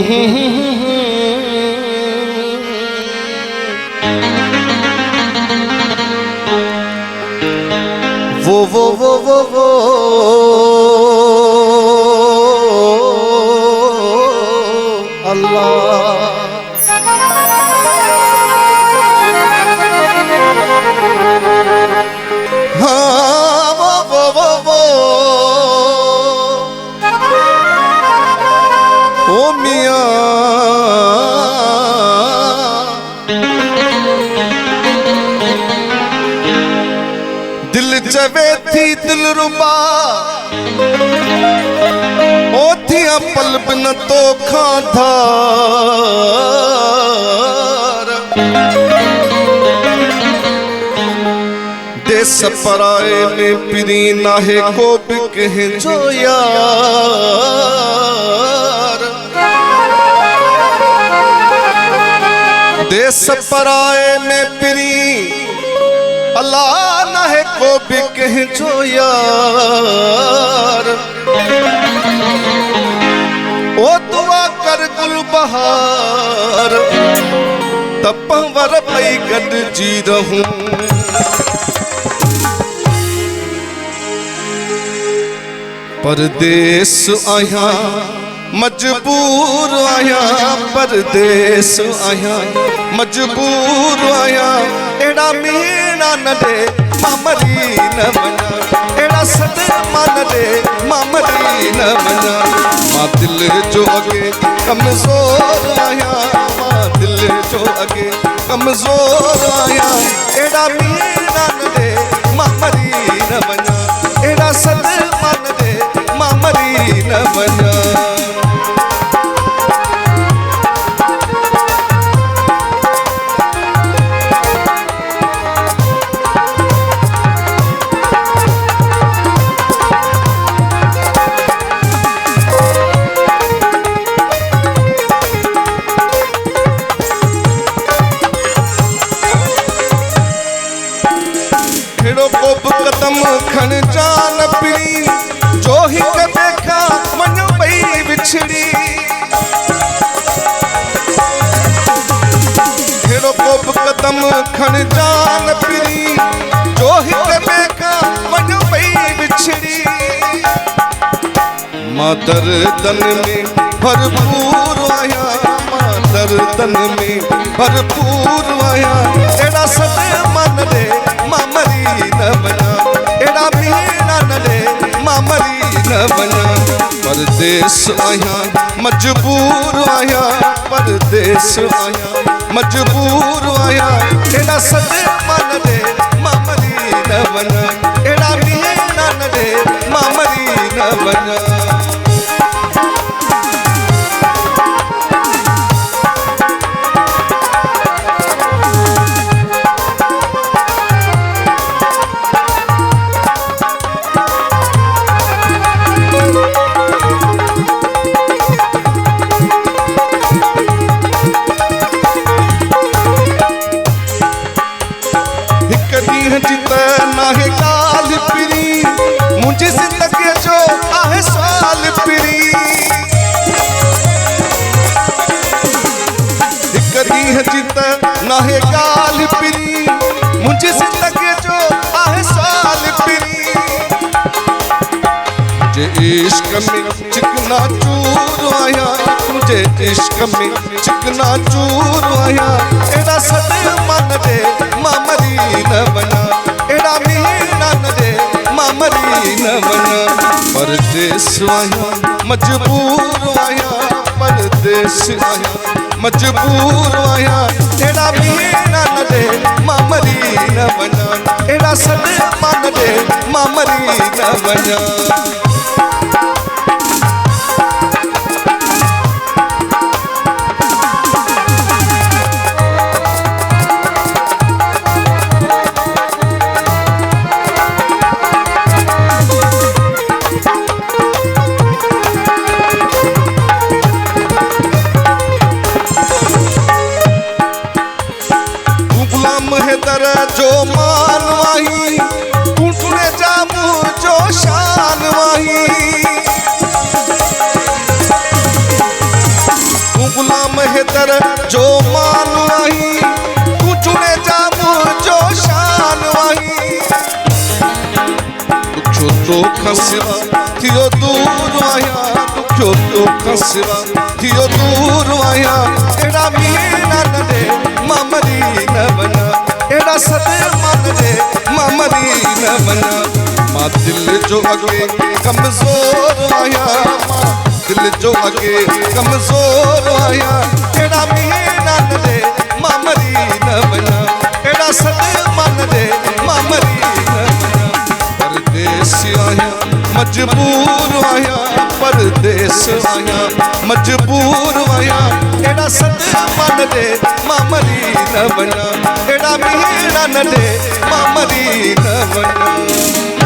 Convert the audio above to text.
वो अल्लाह हाँ वो ओ मियाँ दिल जवे थी दिल रुबा ओथिया पल बिन तो खाधा देश पराए में पिरी नाहे को भी कहे जो यार देश पराए में पिरी अल्लाह नाहे को भी कहे जो यार ओ दुआ कर गुल बहार तपवर पई गड जी रहूं परदेस आया मजबूर आया परदेस आया मजबूर आया एड़ा मीना न दे मामरी न बना एड़ा सदमा न दे मामरी न बना मां दिल जो अगे कमजोर आया मां दिल जो अगे कमजोर आया एड़ा मीना न दे मामरी न बना एड़ा सदमा न दे मामरी न बना कदम खन जान पी जो ही देखा मन पई बिछड़ी हेड़ो को कदम खन जान पी जो ही देखा मन पई बिछड़ी मां दर्दन में भरपूर आया मां दर्दन में भरपूर आया एड़ा सद मन दे मामरी न बना एड़ा मीना न दे मामरी न बना परदेस आया मजबूर आया परदेस आया मजबूर आया एड़ा सद मन दे मामरी न बना एड़ा मीना न दे मामरी न बना नाहे काल पिरी मुझे जिंदगी जो आहे साल पिरी करी है जित नाहे काल पिरी मुझे जिंदगी जो आहे साल पिरी मुझे इश्क में चिकना चूर आया मुझे इश्क में चिकना चूर आया एड़ा सद मन दे मामरी न बना एड़ा मीना न दे मामरी न बना परदेस आया मजबूर आया परदेस आया मजबूर आया एड़ा मीना न दे मामरी न बना एड़ा सद मन दे मामरी न बना जो मानवाही टूटने जामू जो शानवाही खेतर जो मान आई तू चुने जा मुझो शान आई दुखो तो खसिवा थियो दूर आया दुखो तो खसिवा थियो दूर आया एड़ा मीना न दे मामरी न बना एड़ा सदे मन दे मामरी न बना मां दिल जो अगे कमजोर आया मां दिल जो अगे कमजोर आया एड़ा मीना न दे मामरी न बना एड़ा सदे मन दे मामरी न बना परदेस आया मजबूर आया परदेस आया मजबूर आया एड़ा सदे मन दे मामरी न बना एड़ा मीना न दे मामरी न बना